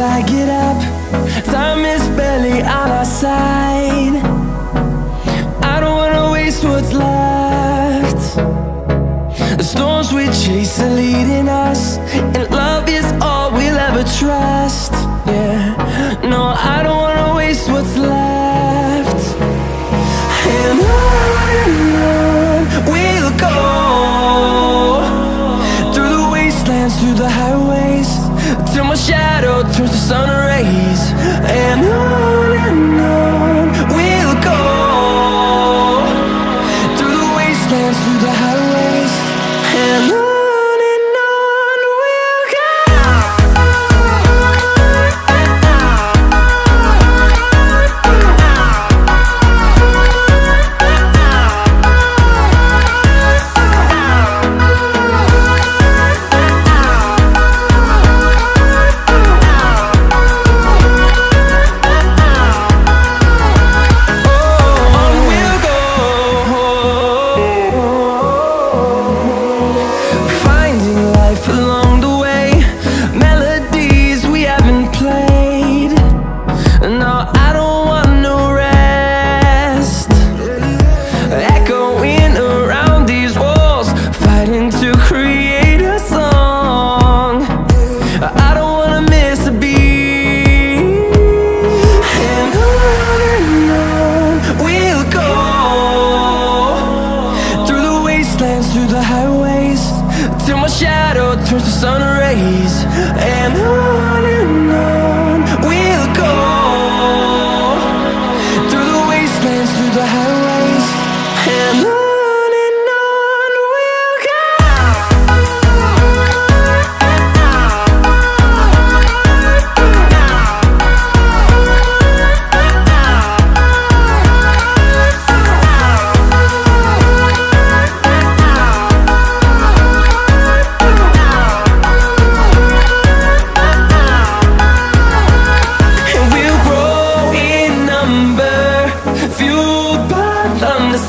till I get up. Time is barely on our side. I don't wanna waste what's left. The storms we chase are leading us, and love is all we'll ever trust. Yeah, no, I don't wanna waste what's left. And on we'll go, through the wastelands, through the highways, till my shadow turns to sun rays. And on we'll go, through the wastelands, through the highways, and on we'll go. Through the highways, till my shadow turns to sun rays. And on we'll go, through the wastelands, through the highways, and on we'll go.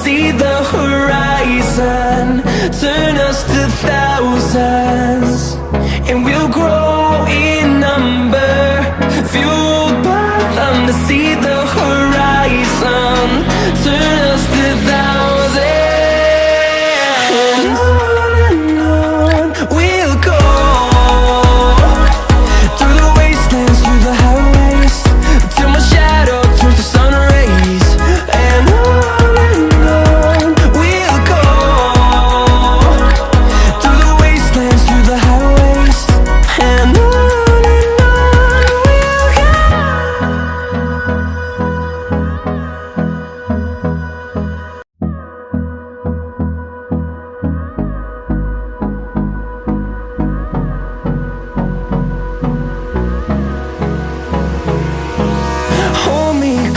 See the horizon turn us to thousands, and we'll grow in number, fueled by them to see the horizon turn us to thousands. And on we'll go, through the wastelands, through the highways, till my shadow turns to sun rays. And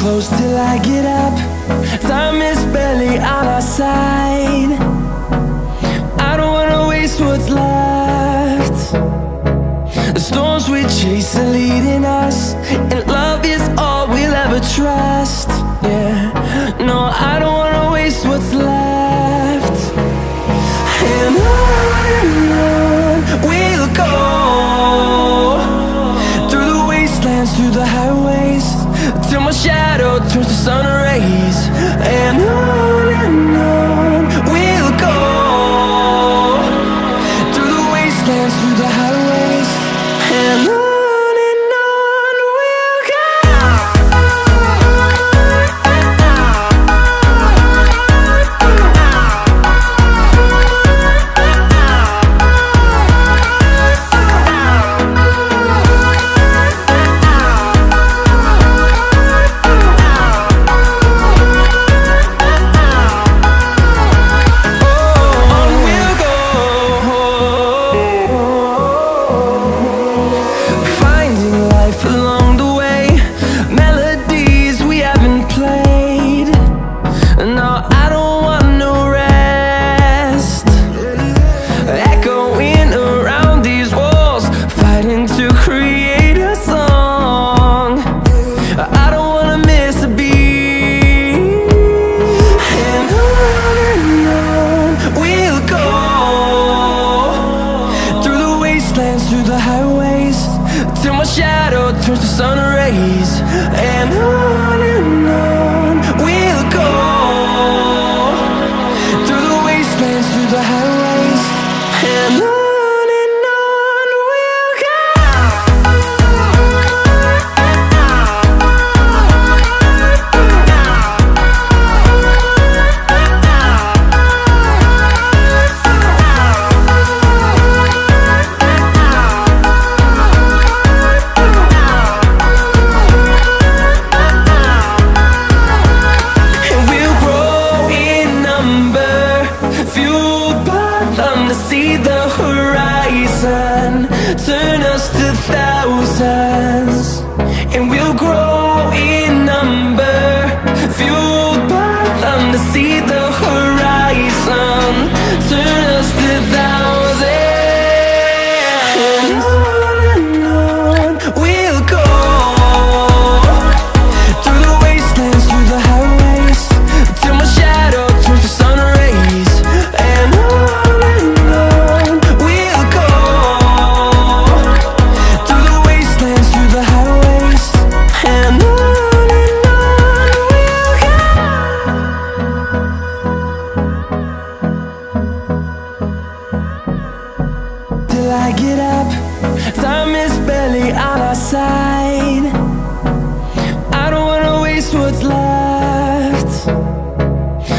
close till I get up. Time is barely on our side. I don't wanna waste what's left. The storms we chase are leading us, and love is all we'll ever trust. Yeah, no, I don't wanna waste what's left. And on we'll go, through the wastelands, through the highways, till my shadow turns to sun rays. And on we'll go, through the wastelands, through the highways, and on we'll go. turns to sun rays, and on we'll go, through the wastelands, through the highways, and on we'll go. See the horizon turn us to thousands, and we'll grow in number, fueled by them to see the horizon turn us to thousands, and on we'll go, through the wastelands, through the highways, till my shadow turns to sun rays, and on I get up, time is barely on our side. I don't wanna waste what's left.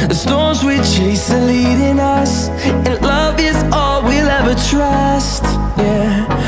The storms we chase are leading us, and love is all we'll ever trust.